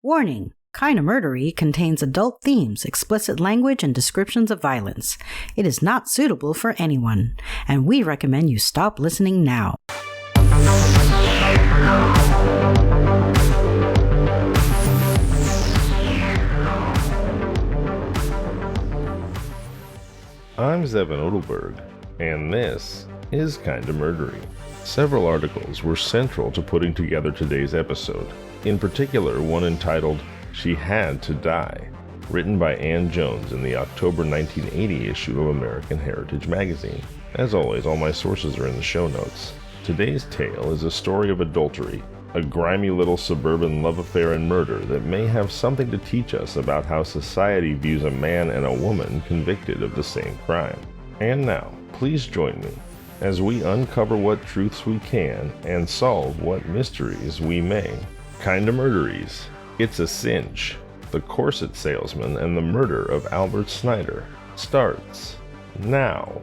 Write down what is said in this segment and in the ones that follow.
Warning! Kinda Murdery contains adult themes, explicit language, and descriptions of violence. It is not suitable for anyone, and we recommend you stop listening now. I'm Zevin Odelberg, and this is Kinda Murdery. Several articles were central to putting together today's episode, in particular one entitled She Had to Die, written by Ann Jones in the October 1980 issue of American Heritage magazine. As always, all my sources are in the show notes. Today's tale is a story of adultery, a grimy little suburban love affair and murder that may have something to teach us about how society views a man and a woman convicted of the same crime. And now, please join me as we uncover what truths we can and solve what mysteries we may. Kinda Murderies. It's a Cinch. The Corset Salesman and the Murder of Albert Snyder starts now.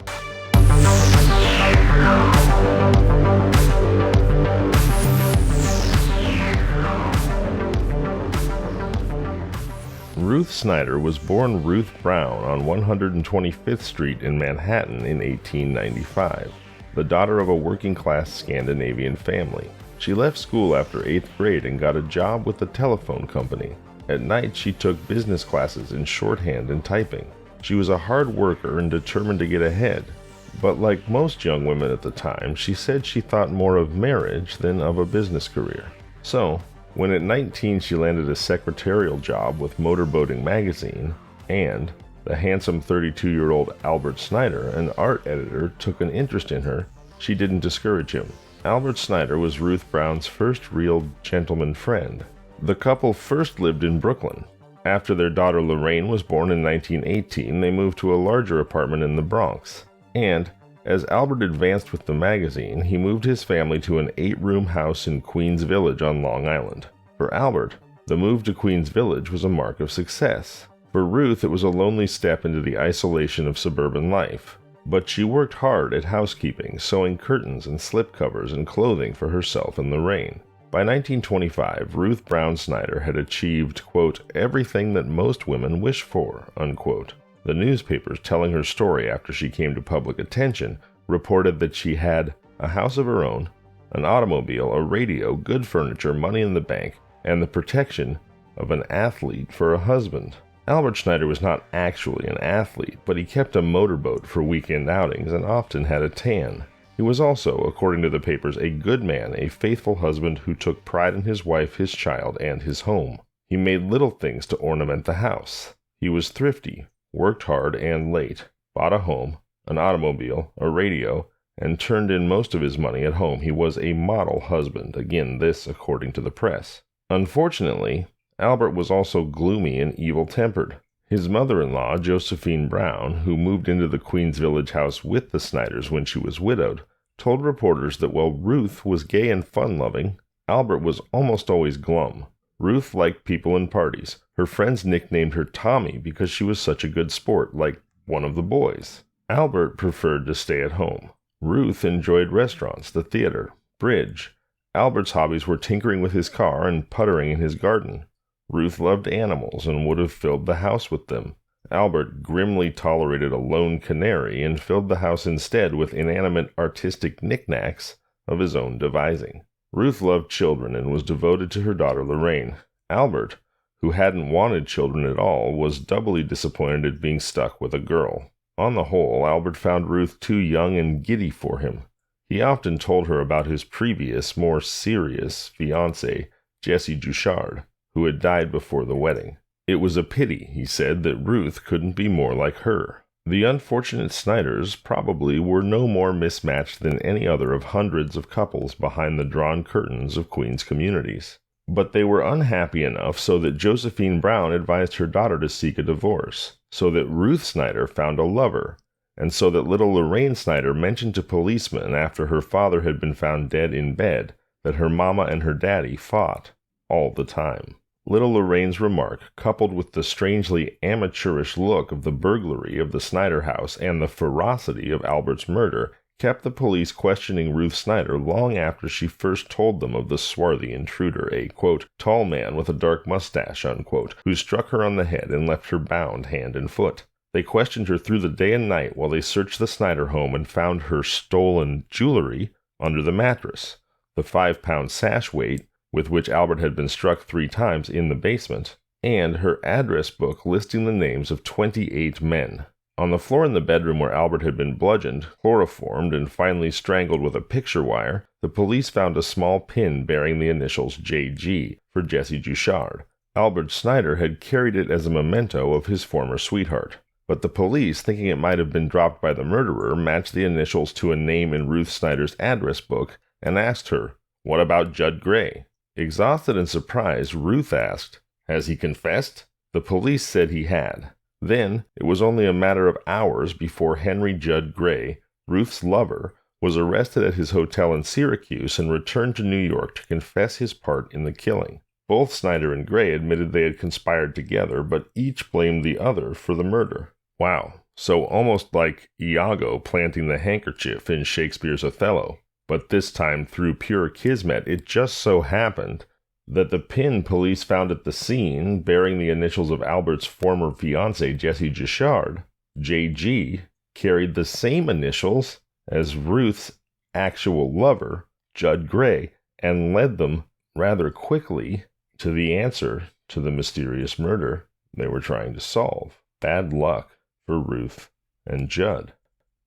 Ruth Snyder was born Ruth Brown on 125th Street in Manhattan in 1895, the daughter of a working-class Scandinavian family. She left school after 8th grade and got a job with the telephone company. At night, she took business classes in shorthand and typing. She was a hard worker and determined to get ahead, but like most young women at the time, she said she thought more of marriage than of a business career. So, when at 19 she landed a secretarial job with Motorboating magazine, and the handsome 32-year-old Albert Snyder, an art editor, took an interest in her, she didn't discourage him. Albert Snyder was Ruth Brown's first real gentleman friend. The couple first lived in Brooklyn. After their daughter Lorraine was born in 1918, they moved to a larger apartment in the Bronx. And, as Albert advanced with the magazine, he moved his family to an 8-room house in Queens Village on Long Island. For Albert, the move to Queens Village was a mark of success. For Ruth, it was a lonely step into the isolation of suburban life. But she worked hard at housekeeping, sewing curtains and slipcovers and clothing for herself and Lorraine. By 1925, Ruth Brown Snyder had achieved, quote, everything that most women wish for, unquote. The newspapers telling her story after she came to public attention reported that she had a house of her own, an automobile, a radio, good furniture, money in the bank, and the protection of an athlete for a husband. Albert Snyder was not actually an athlete, but he kept a motorboat for weekend outings and often had a tan. He was also, according to the papers, a good man, a faithful husband who took pride in his wife, his child, and his home. He made little things to ornament the house. He was thrifty, worked hard and late, bought a home, an automobile, a radio, and turned in most of his money at home. He was a model husband, again this according to the press. Unfortunately, Albert was also gloomy and evil-tempered. His mother-in-law, Josephine Brown, who moved into the Queens Village house with the Snyders when she was widowed, told reporters that while Ruth was gay and fun-loving, Albert was almost always glum. Ruth liked people and parties. Her friends nicknamed her Tommy because she was such a good sport, like one of the boys. Albert preferred to stay at home. Ruth enjoyed restaurants, the theater, bridge. Albert's hobbies were tinkering with his car and puttering in his garden. Ruth loved animals and would have filled the house with them. Albert grimly tolerated a lone canary and filled the house instead with inanimate artistic knickknacks of his own devising. Ruth loved children and was devoted to her daughter Lorraine. Albert, who hadn't wanted children at all, was doubly disappointed at being stuck with a girl. On the whole, Albert found Ruth too young and giddy for him. He often told her about his previous, more serious fiancé, Jessie Juchard, who had died before the wedding. It was a pity, he said, that Ruth couldn't be more like her. The unfortunate Snyders probably were no more mismatched than any other of hundreds of couples behind the drawn curtains of Queens communities. But they were unhappy enough so that Josephine Brown advised her daughter to seek a divorce, so that Ruth Snyder found a lover, and so that little Lorraine Snyder mentioned to policemen after her father had been found dead in bed that her mama and her daddy fought all the time. Little Lorraine's remark, coupled with the strangely amateurish look of the burglary of the Snyder house and the ferocity of Albert's murder, kept the police questioning Ruth Snyder long after she first told them of the swarthy intruder, a, quote, tall man with a dark mustache, unquote, who struck her on the head and left her bound hand and foot. They questioned her through the day and night while they searched the Snyder home and found her stolen jewelry under the mattress, the 5-pound sash weight with which Albert had been struck 3 times in the basement, and her address book listing the names of 28 men. On the floor in the bedroom where Albert had been bludgeoned, chloroformed, and finally strangled with a picture wire, the police found a small pin bearing the initials J.G. for Jesse Juchard. Albert Snyder had carried it as a memento of his former sweetheart. But the police, thinking it might have been dropped by the murderer, matched the initials to a name in Ruth Snyder's address book and asked her, "What about Judd Gray?" Exhausted and surprised, Ruth asked, "Has he confessed?" The police said he had. Then, it was only a matter of hours before Henry Judd Gray, Ruth's lover, was arrested at his hotel in Syracuse and returned to New York to confess his part in the killing. Both Snyder and Gray admitted they had conspired together, but each blamed the other for the murder. Wow, so almost like Iago planting the handkerchief in Shakespeare's Othello. But this time, through pure kismet, it just so happened that the pin police found at the scene, bearing the initials of Albert's former fiancé Jesse Juchard, J.G., carried the same initials as Ruth's actual lover, Judd Gray, and led them rather quickly to the answer to the mysterious murder they were trying to solve. Bad luck for Ruth and Judd.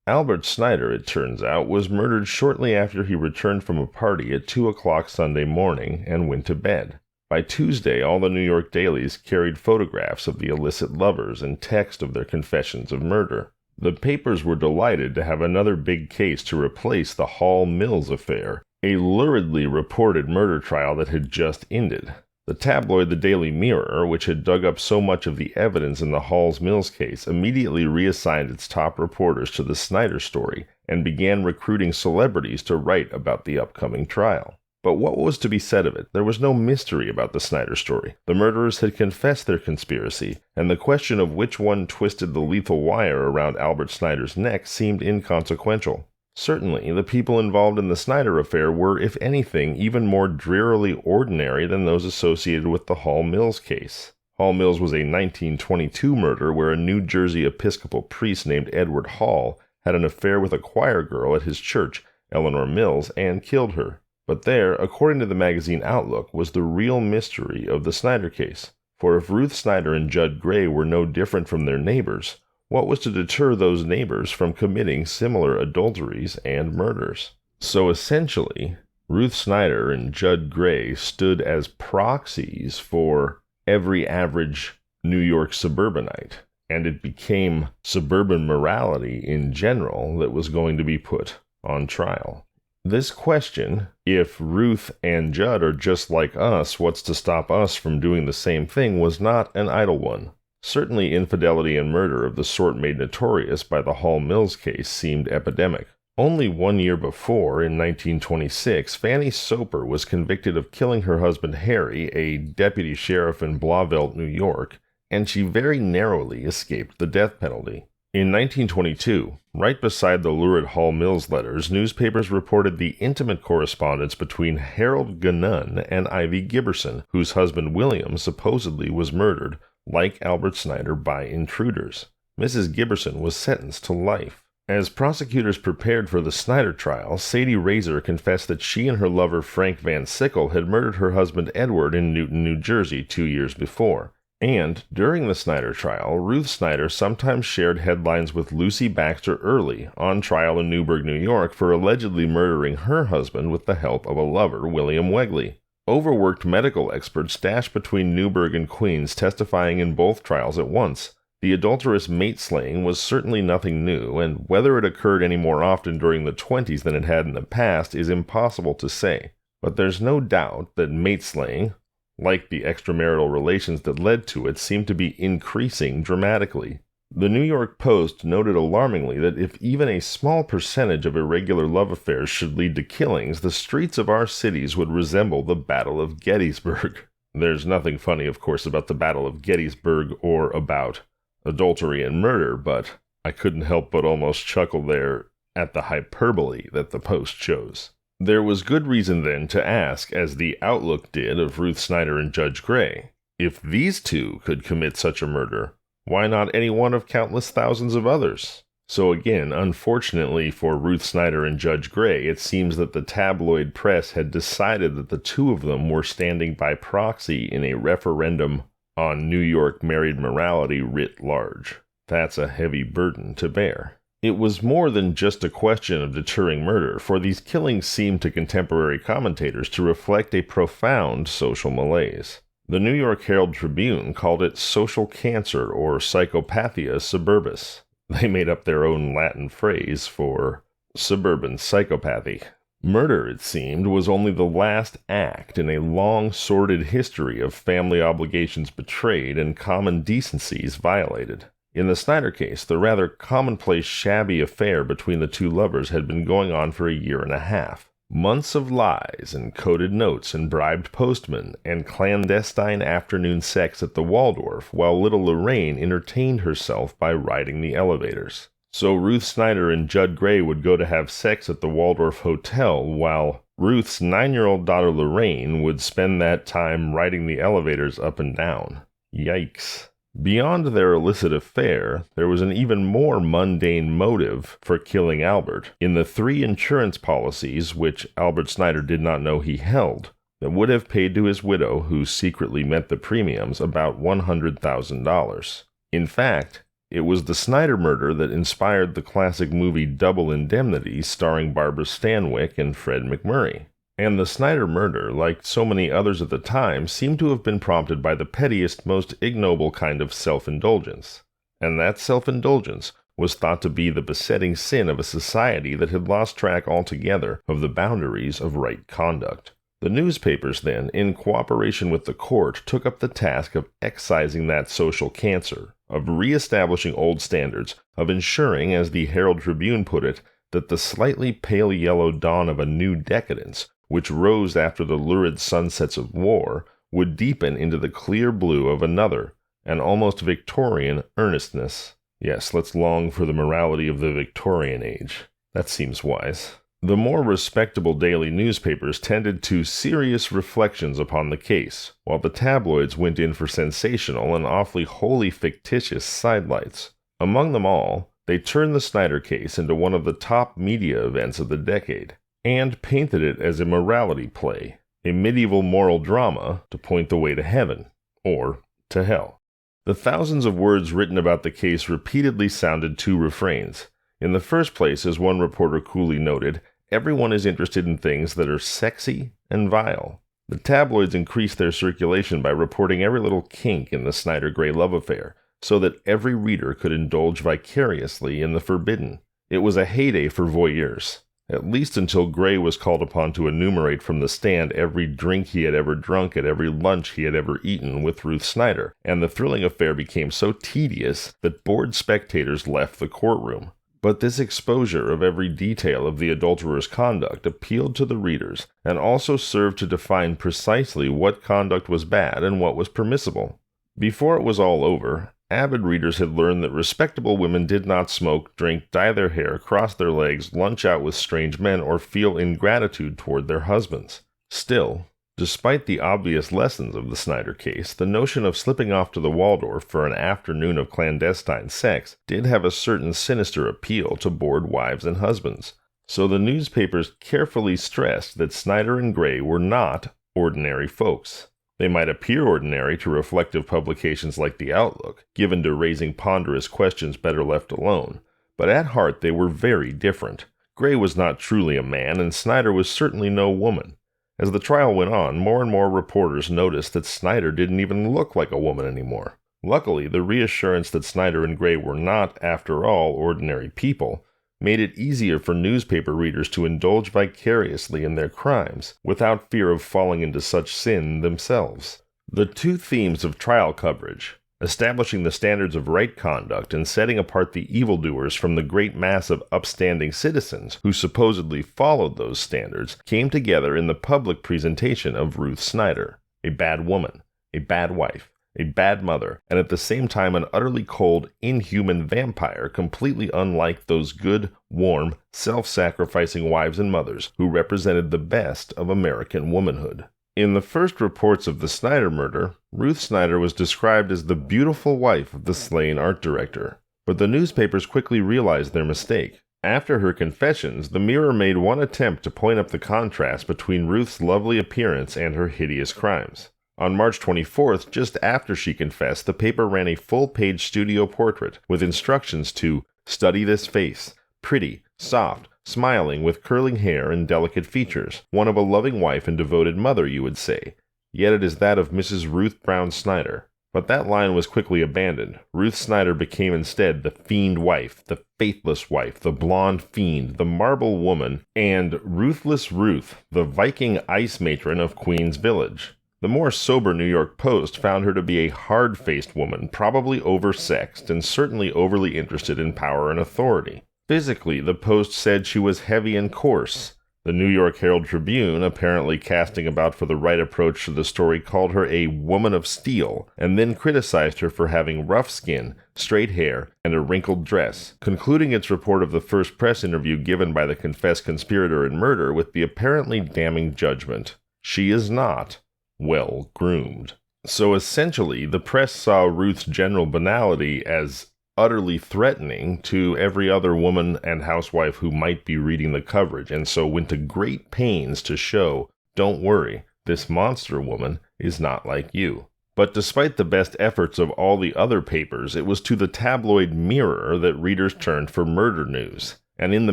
Albert Snyder, it turns out, was murdered shortly after he returned from a party at 2 o'clock Sunday morning and went to bed. By Tuesday, all the New York dailies carried photographs of the illicit lovers and text of their confessions of murder. The papers were delighted to have another big case to replace the Hall Mills affair, a luridly reported murder trial that had just ended. The tabloid The Daily Mirror, which had dug up so much of the evidence in the Hall Mills case, immediately reassigned its top reporters to the Snyder story and began recruiting celebrities to write about the upcoming trial. But what was to be said of it? There was no mystery about the Snyder story. The murderers had confessed their conspiracy, and the question of which one twisted the lethal wire around Albert Snyder's neck seemed inconsequential. Certainly, the people involved in the Snyder affair were, if anything, even more drearily ordinary than those associated with the Hall Mills case. Hall Mills was a 1922 murder where a New Jersey Episcopal priest named Edward Hall had an affair with a choir girl at his church, Eleanor Mills, and killed her. But there, according to the magazine Outlook, was the real mystery of the Snyder case. For if Ruth Snyder and Judd Gray were no different from their neighbors, what was to deter those neighbors from committing similar adulteries and murders? So essentially, Ruth Snyder and Judd Gray stood as proxies for every average New York suburbanite, and it became suburban morality in general that was going to be put on trial. This question, if Ruth and Judd are just like us, what's to stop us from doing the same thing, was not an idle one. Certainly infidelity and murder of the sort made notorious by the Hall Mills case seemed epidemic. Only 1 year before, in 1926, Fanny Soper was convicted of killing her husband Harry, a deputy sheriff in Blauvelt, New York, and she very narrowly escaped the death penalty. In 1922, right beside the lurid Hall Mills letters, newspapers reported the intimate correspondence between Harold Ganun and Ivy Giberson, whose husband William supposedly was murdered, like Albert Snyder, by intruders. Mrs. Giberson was sentenced to life. As prosecutors prepared for the Snyder trial, Sadie Razor confessed that she and her lover Frank Van Sickle had murdered her husband Edward in Newton, New Jersey 2 years before. And, during the Snyder trial, Ruth Snyder sometimes shared headlines with Lucy Baxter Early, on trial in Newburgh, New York, for allegedly murdering her husband with the help of a lover, William Wegley. Overworked medical experts dashed between Newburgh and Queens, testifying in both trials at once. The adulterous mate-slaying was certainly nothing new, and whether it occurred any more often during the 20s than it had in the past is impossible to say. But there's no doubt that mate-slaying, like the extramarital relations that led to it, seemed to be increasing dramatically. The New York Post noted alarmingly that if even a small percentage of irregular love affairs should lead to killings, the streets of our cities would resemble the Battle of Gettysburg. There's nothing funny, of course, about the Battle of Gettysburg or about adultery and murder, but I couldn't help but almost chuckle there at the hyperbole that the Post chose. There was good reason then to ask, as the Outlook did of Ruth Snyder and Judge Gray, if these two could commit such a murder, why not any one of countless thousands of others? So again, unfortunately for Ruth Snyder and Judge Gray, it seems that the tabloid press had decided that the two of them were standing by proxy in a referendum on New York married morality writ large. That's a heavy burden to bear. It was more than just a question of deterring murder, for these killings seemed to contemporary commentators to reflect a profound social malaise. The New York Herald Tribune called it social cancer or psychopathia suburbis. They made up their own Latin phrase for suburban psychopathy. Murder, it seemed, was only the last act in a long, sordid history of family obligations betrayed and common decencies violated. In the Snyder case, the rather commonplace shabby affair between the two lovers had been going on for a year and a half. Months of lies and coded notes and bribed postmen and clandestine afternoon sex at the Waldorf while little Lorraine entertained herself by riding the elevators. So Ruth Snyder and Judd Gray would go to have sex at the Waldorf Hotel while Ruth's 9-year-old daughter Lorraine would spend that time riding the elevators up and down. Yikes. Beyond their illicit affair, there was an even more mundane motive for killing Albert in the 3 insurance policies which Albert Snyder did not know he held that would have paid to his widow, who secretly met the premiums, about $100,000. In fact, it was the Snyder murder that inspired the classic movie Double Indemnity starring Barbara Stanwyck and Fred McMurray. And the Snyder murder, like so many others at the time, seemed to have been prompted by the pettiest, most ignoble kind of self-indulgence. And that self-indulgence was thought to be the besetting sin of a society that had lost track altogether of the boundaries of right conduct. The newspapers then, in cooperation with the court, took up the task of excising that social cancer, of re-establishing old standards, of ensuring, as the Herald Tribune put it, that the slightly pale yellow dawn of a new decadence, which rose after the lurid sunsets of war, would deepen into the clear blue of another, an almost Victorian earnestness. Yes, let's long for the morality of the Victorian age. That seems wise. The more respectable daily newspapers tended to serious reflections upon the case, while the tabloids went in for sensational and awfully wholly fictitious sidelights. Among them all, they turned the Snyder case into one of the top media events of the decade, and painted it as a morality play, a medieval moral drama to point the way to heaven, or to hell. The thousands of words written about the case repeatedly sounded 2 refrains. In the first place, as one reporter coolly noted, everyone is interested in things that are sexy and vile. The tabloids increased their circulation by reporting every little kink in the Snyder-Gray love affair, so that every reader could indulge vicariously in the forbidden. It was a heyday for voyeurs, at least until Gray was called upon to enumerate from the stand every drink he had ever drunk at every lunch he had ever eaten with Ruth Snyder, and the thrilling affair became so tedious that bored spectators left the courtroom. But this exposure of every detail of the adulterer's conduct appealed to the readers, and also served to define precisely what conduct was bad and what was permissible. Before it was all over, avid readers had learned that respectable women did not smoke, drink, dye their hair, cross their legs, lunch out with strange men, or feel ingratitude toward their husbands. Still, despite the obvious lessons of the Snyder case, the notion of slipping off to the Waldorf for an afternoon of clandestine sex did have a certain sinister appeal to bored wives and husbands. So the newspapers carefully stressed that Snyder and Gray were not ordinary folks. They might appear ordinary to reflective publications like The Outlook, given to raising ponderous questions better left alone, but at heart they were very different. Gray was not truly a man, and Snyder was certainly no woman. As the trial went on, more and more reporters noticed that Snyder didn't even look like a woman anymore. Luckily, the reassurance that Snyder and Gray were not, after all, ordinary people made it easier for newspaper readers to indulge vicariously in their crimes, without fear of falling into such sin themselves. The 2 themes of trial coverage, establishing the standards of right conduct and setting apart the evildoers from the great mass of upstanding citizens who supposedly followed those standards, came together in the public presentation of Ruth Snyder, a bad woman, a bad wife, a bad mother, and at the same time an utterly cold, inhuman vampire completely unlike those good, warm, self-sacrificing wives and mothers who represented the best of American womanhood. In the first reports of the Snyder murder, Ruth Snyder was described as the beautiful wife of the slain art director, but the newspapers quickly realized their mistake. After her confessions, the Mirror made one attempt to point up the contrast between Ruth's lovely appearance and her hideous crimes. On March 24th, just after she confessed, the paper ran a full-page studio portrait with instructions to study this face, pretty, soft, smiling, with curling hair and delicate features, one of a loving wife and devoted mother, you would say. Yet it is that of Mrs. Ruth Brown Snyder. But that line was quickly abandoned. Ruth Snyder became instead the fiend wife, the faithless wife, the blonde fiend, the marble woman, and Ruthless Ruth, the Viking ice matron of Queens Village. The more sober New York Post found her to be a hard-faced woman, probably oversexed, and certainly overly interested in power and authority. Physically, the Post said she was heavy and coarse. The New York Herald Tribune, apparently casting about for the right approach to the story, called her a woman of steel, and then criticized her for having rough skin, straight hair, and a wrinkled dress, concluding its report of the first press interview given by the confessed conspirator in murder with the apparently damning judgment: she is not well groomed. So essentially, the press saw Ruth's general banality as utterly threatening to every other woman and housewife who might be reading the coverage, and so went to great pains to show, don't worry, this monster woman is not like you. But despite the best efforts of all the other papers, it was to the tabloid Mirror that readers turned for murder news. And in the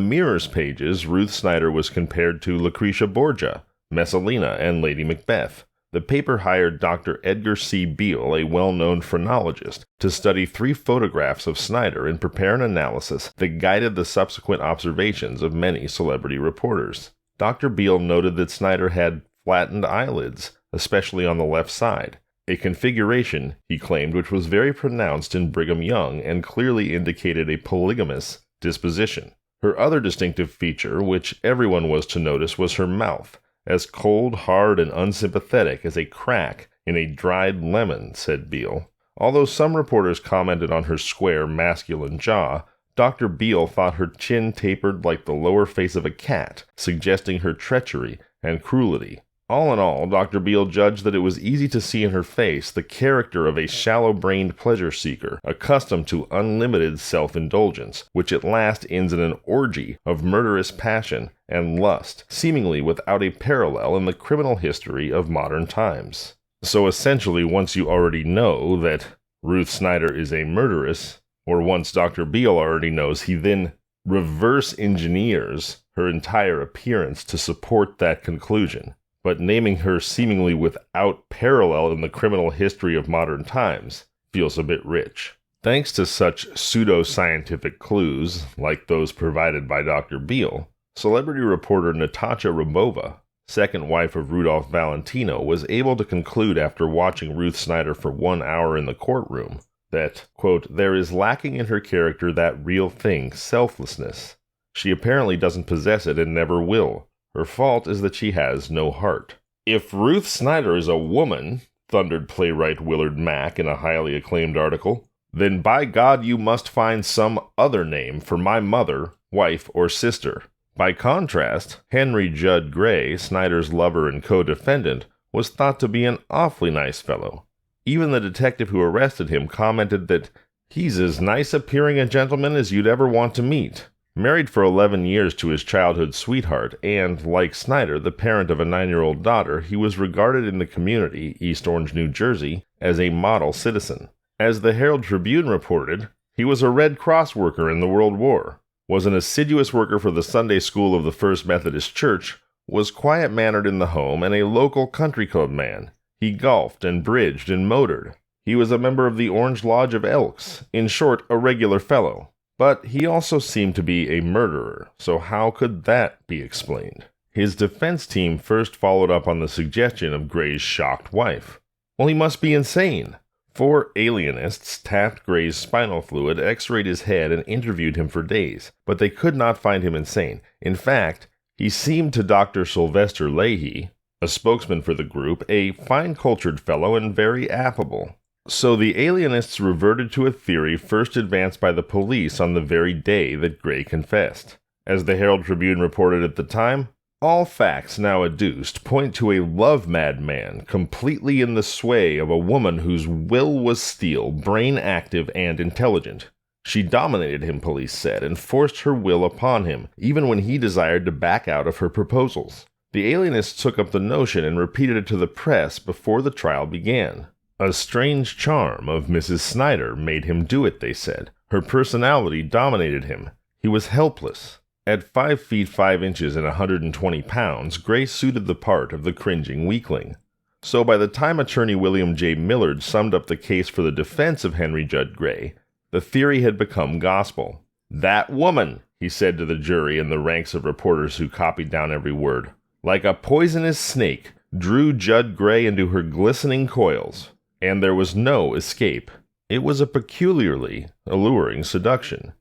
Mirror's pages, Ruth Snyder was compared to Lucretia Borgia, Messalina, and Lady Macbeth. The paper hired Dr. Edgar C. Beale, a well-known phrenologist, to study 3 photographs of Snyder and prepare an analysis that guided the subsequent observations of many celebrity reporters. Dr. Beale noted that Snyder had flattened eyelids, especially on the left side, a configuration, he claimed, which was very pronounced in Brigham Young and clearly indicated a polygamous disposition. Her other distinctive feature, which everyone was to notice, was her mouth, as cold, hard, and unsympathetic as a crack in a dried lemon, said Beale. Although some reporters commented on her square, masculine jaw, Dr. Beale thought her chin tapered like the lower face of a cat, suggesting her treachery and cruelty. All in all, Dr. Beale judged that it was easy to see in her face the character of a shallow-brained pleasure-seeker, accustomed to unlimited self-indulgence, which at last ends in an orgy of murderous passion and lust, seemingly without a parallel in the criminal history of modern times. So essentially, once you already know that Ruth Snyder is a murderess, or once Dr. Beale already knows, he then reverse engineers her entire appearance to support that conclusion. But naming her seemingly without parallel in the criminal history of modern times feels a bit rich. Thanks to such pseudo-scientific clues, like those provided by Dr. Beale, celebrity reporter Natasha Rabova, second wife of Rudolph Valentino, was able to conclude after watching Ruth Snyder for 1 hour in the courtroom that, quote, there is lacking in her character that real thing, selflessness. She apparently doesn't possess it and never will. Her fault is that she has no heart. If Ruth Snyder is a woman, thundered playwright Willard Mack in a highly acclaimed article, then by God you must find some other name for my mother, wife, or sister. By contrast, Henry Judd Gray, Snyder's lover and co-defendant, was thought to be an awfully nice fellow. Even the detective who arrested him commented that he's as nice-appearing a gentleman as you'd ever want to meet. Married for 11 years to his childhood sweetheart and, like Snyder, the parent of a 9-year-old daughter, he was regarded in the community, East Orange, New Jersey, as a model citizen. As the Herald Tribune reported, he was a Red Cross worker in the World War, was an assiduous worker for the Sunday School of the First Methodist Church, was quiet-mannered in the home, and a local country club man. He golfed and bridged and motored. He was a member of the Orange Lodge of Elks, in short, a regular fellow. But he also seemed to be a murderer, so how could that be explained? His defense team first followed up on the suggestion of Gray's shocked wife. Well, he must be insane. 4 alienists tapped Gray's spinal fluid, x-rayed his head, and interviewed him for days, but they could not find him insane. In fact, he seemed to Dr. Sylvester Leahy, a spokesman for the group, a fine-cultured fellow and very affable. So the alienists reverted to a theory first advanced by the police on the very day that Gray confessed. As the Herald Tribune reported at the time, all facts now adduced point to a love-mad man completely in the sway of a woman whose will was steel, brain active, and intelligent. She dominated him, police said, and forced her will upon him, even when he desired to back out of her proposals. The alienists took up the notion and repeated it to the press before the trial began. A strange charm of Mrs. Snyder made him do it, they said. Her personality dominated him. He was helpless. At 5 feet 5 inches and 120 pounds, Gray suited the part of the cringing weakling. So by the time attorney William J. Millard summed up the case for the defense of Henry Judd Gray, the theory had become gospel. "That woman," he said to the jury and the ranks of reporters who copied down every word, "like a poisonous snake, drew Judd Gray into her glistening coils, and there was no escape. It was a peculiarly alluring seduction.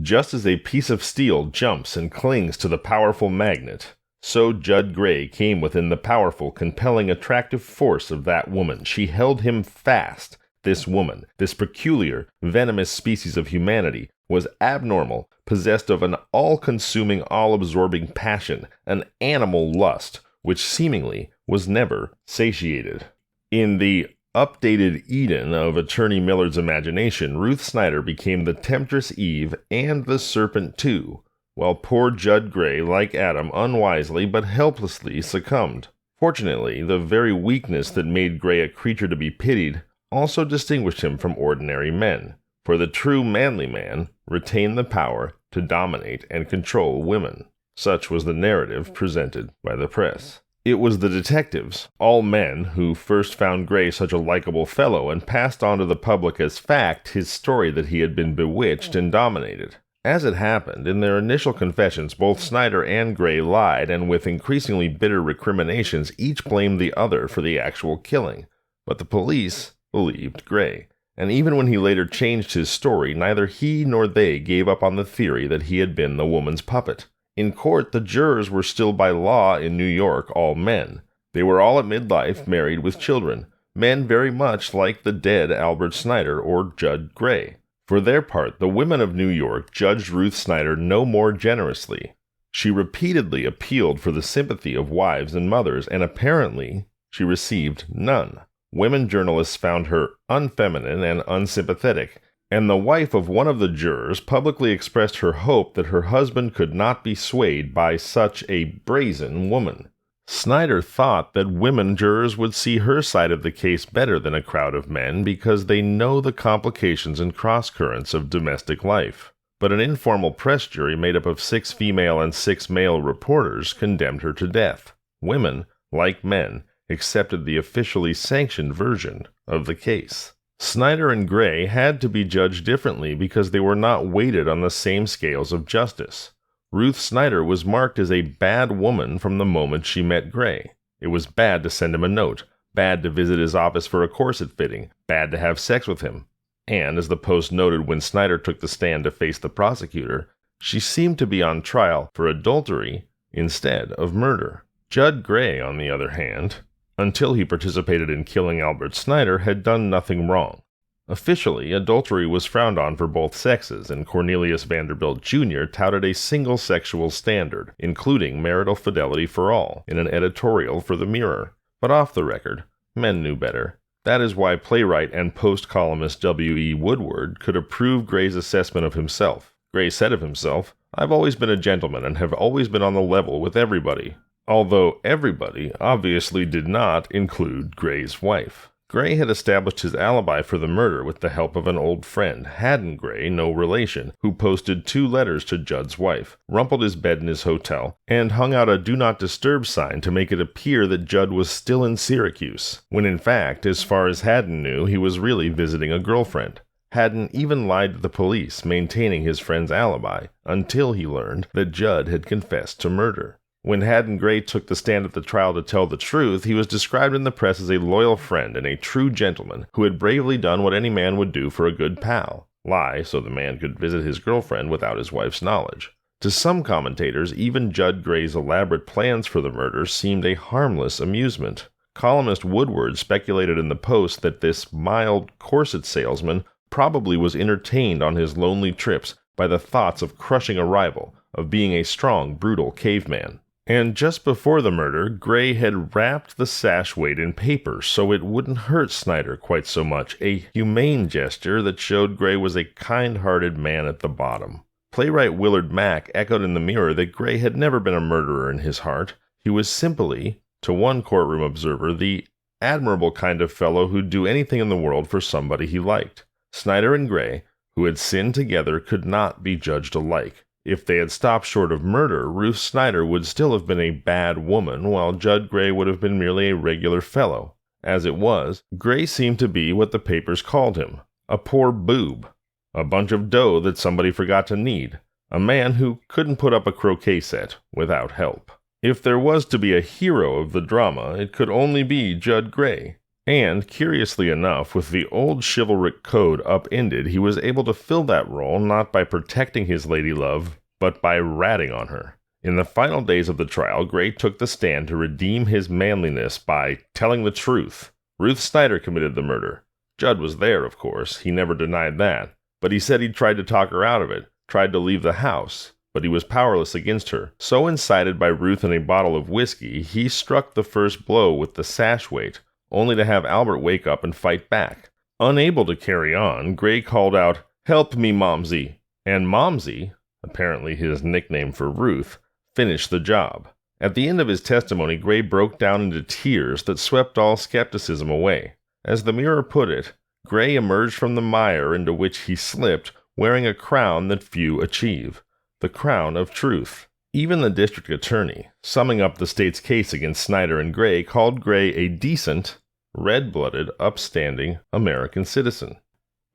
Just as a piece of steel jumps and clings to the powerful magnet, so Judd Gray came within the powerful, compelling, attractive force of that woman. She held him fast. This woman, this peculiar, venomous species of humanity, was abnormal, possessed of an all-consuming, all-absorbing passion, an animal lust, which seemingly was never satiated." In the updated Eden of attorney Millard's imagination, Ruth Snyder became the temptress Eve and the serpent too, while poor Judd Gray, like Adam, unwisely but helplessly succumbed. Fortunately, the very weakness that made Gray a creature to be pitied also distinguished him from ordinary men, for the true manly man retained the power to dominate and control women. Such was the narrative presented by the press. It was the detectives, all men, who first found Gray such a likable fellow and passed on to the public as fact his story that he had been bewitched and dominated. As it happened, in their initial confessions, both Snyder and Gray lied, and with increasingly bitter recriminations, each blamed the other for the actual killing. But the police believed Gray, and even when he later changed his story, neither he nor they gave up on the theory that he had been the woman's puppet. In court, the jurors were still by law in New York all men. They were all at midlife, married with children, men very much like the dead Albert Snyder or Judd Gray. For their part, the women of New York judged Ruth Snyder no more generously. She repeatedly appealed for the sympathy of wives and mothers, and apparently she received none. Women journalists found her unfeminine and unsympathetic, and the wife of one of the jurors publicly expressed her hope that her husband could not be swayed by such a brazen woman. Snyder thought that women jurors would see her side of the case better than a crowd of men because they know the complications and cross-currents of domestic life. But an informal press jury made up of 6 female and 6 male reporters condemned her to death. Women, like men, accepted the officially sanctioned version of the case. Snyder and Gray had to be judged differently because they were not weighted on the same scales of justice. Ruth Snyder was marked as a bad woman from the moment she met Gray. It was bad to send him a note, bad to visit his office for a corset fitting, bad to have sex with him. And, as the Post noted when Snyder took the stand to face the prosecutor, she seemed to be on trial for adultery instead of murder. Judd Gray, on the other hand, until he participated in killing Albert Snyder, had done nothing wrong. Officially, adultery was frowned on for both sexes, and Cornelius Vanderbilt Jr. touted a single sexual standard, including marital fidelity for all, in an editorial for the Mirror. But off the record, men knew better. That is why playwright and Post-columnist W.E. Woodward could approve Gray's assessment of himself. Gray said of himself, "I've always been a gentleman and have always been on the level with everybody." Although everybody obviously did not include Gray's wife. Gray had established his alibi for the murder with the help of an old friend, Haddon Gray, no relation, who posted 2 letters to Judd's wife, rumpled his bed in his hotel, and hung out a "Do Not Disturb" sign to make it appear that Judd was still in Syracuse, when in fact, as far as Haddon knew, he was really visiting a girlfriend. Haddon even lied to the police, maintaining his friend's alibi, until he learned that Judd had confessed to murder. When Haddon Gray took the stand at the trial to tell the truth, he was described in the press as a loyal friend and a true gentleman who had bravely done what any man would do for a good pal: lie so the man could visit his girlfriend without his wife's knowledge. To some commentators, even Judd Gray's elaborate plans for the murder seemed a harmless amusement. Columnist Woodward speculated in the Post that this mild corset salesman probably was entertained on his lonely trips by the thoughts of crushing a rival, of being a strong, brutal caveman. And just before the murder, Gray had wrapped the sash weight in paper so it wouldn't hurt Snyder quite so much, a humane gesture that showed Gray was a kind-hearted man at the bottom. Playwright Willard Mack echoed in the Mirror that Gray had never been a murderer in his heart. He was simply, to one courtroom observer, the admirable kind of fellow who'd do anything in the world for somebody he liked. Snyder and Gray, who had sinned together, could not be judged alike. If they had stopped short of murder, Ruth Snyder would still have been a bad woman, while Judd Gray would have been merely a regular fellow. As it was, Gray seemed to be what the papers called him, a poor boob, a bunch of dough that somebody forgot to knead, a man who couldn't put up a croquet set without help. If there was to be a hero of the drama, it could only be Judd Gray. And, curiously enough, with the old chivalric code upended, he was able to fill that role not by protecting his lady love, but by ratting on her. In the final days of the trial, Gray took the stand to redeem his manliness by telling the truth. Ruth Snyder committed the murder. Judd was there, of course. He never denied that. But he said he'd tried to talk her out of it, tried to leave the house. But he was powerless against her. So incited by Ruth and a bottle of whiskey, he struck the first blow with the sash weight, only to have Albert wake up and fight back. Unable to carry on, Gray called out, "Help me, Momsey!" And Momsey, apparently his nickname for Ruth, finished the job. At the end of his testimony, Gray broke down into tears that swept all skepticism away. As the Mirror put it, Gray emerged from the mire into which he slipped, wearing a crown that few achieve, the crown of truth. Even the district attorney, summing up the state's case against Snyder and Gray, called Gray a decent, red-blooded, upstanding American citizen.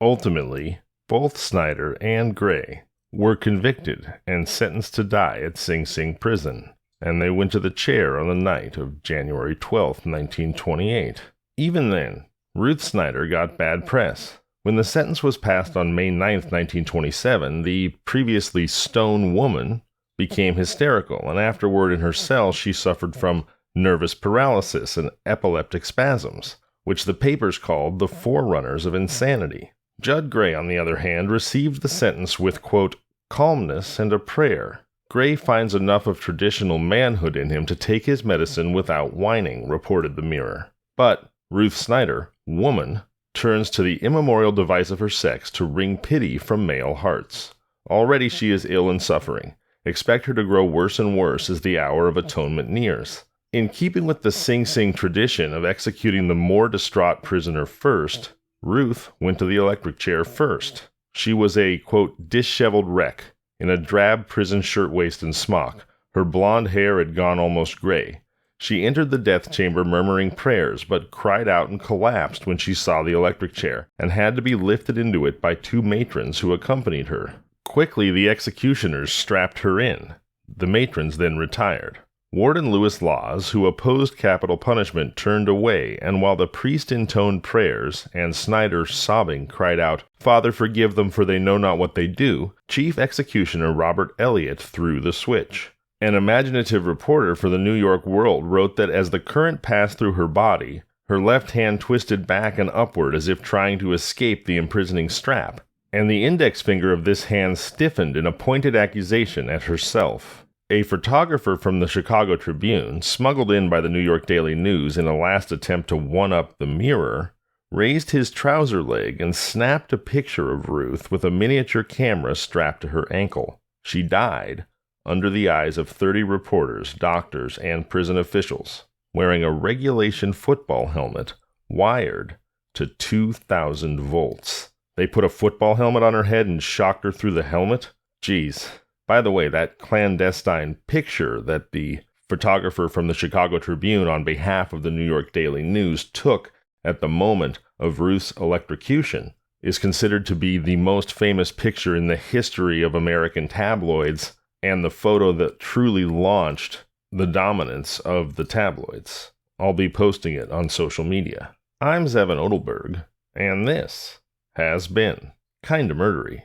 Ultimately, both Snyder and Gray were convicted and sentenced to die at Sing Sing prison, and they went to the chair on the night of January 12, 1928. Even then, Ruth Snyder got bad press. When the sentence was passed on May 9, 1927, the previously stone woman became hysterical, and afterward in her cell she suffered from nervous paralysis and epileptic spasms, which the papers called the forerunners of insanity. Judd Gray, on the other hand, received the sentence with, quote, calmness and a prayer. Gray finds enough of traditional manhood in him to take his medicine without whining, reported the Mirror. But Ruth Snyder, woman, turns to the immemorial device of her sex to wring pity from male hearts. Already she is ill and suffering. Expect her to grow worse and worse as the hour of atonement nears. In keeping with the Sing Sing tradition of executing the more distraught prisoner first, Ruth went to the electric chair first. She was a, quote, disheveled wreck, in a drab prison shirtwaist and smock. Her blonde hair had gone almost gray. She entered the death chamber murmuring prayers, but cried out and collapsed when she saw the electric chair, and had to be lifted into it by two matrons who accompanied her. Quickly, the executioners strapped her in. The matrons then retired. Warden Lewis Laws, who opposed capital punishment, turned away, and while the priest intoned prayers, and Snyder, sobbing, cried out, "Father, forgive them, for they know not what they do," Chief Executioner Robert Elliott threw the switch. An imaginative reporter for the New York World wrote that as the current passed through her body, her left hand twisted back and upward as if trying to escape the imprisoning strap, and the index finger of this hand stiffened in a pointed accusation at herself. A photographer from the Chicago Tribune, smuggled in by the New York Daily News in a last attempt to one-up the Mirror, raised his trouser leg and snapped a picture of Ruth with a miniature camera strapped to her ankle. She died under the eyes of 30 reporters, doctors, and prison officials, wearing a regulation football helmet wired to 2,000 volts. They put a football helmet on her head and shocked her through the helmet? Jeez. By the way, that clandestine picture that the photographer from the Chicago Tribune on behalf of the New York Daily News took at the moment of Ruth's electrocution is considered to be the most famous picture in the history of American tabloids and the photo that truly launched the dominance of the tabloids. I'll be posting it on social media. I'm Zevin Odelberg, and this has been Kinda Murdery.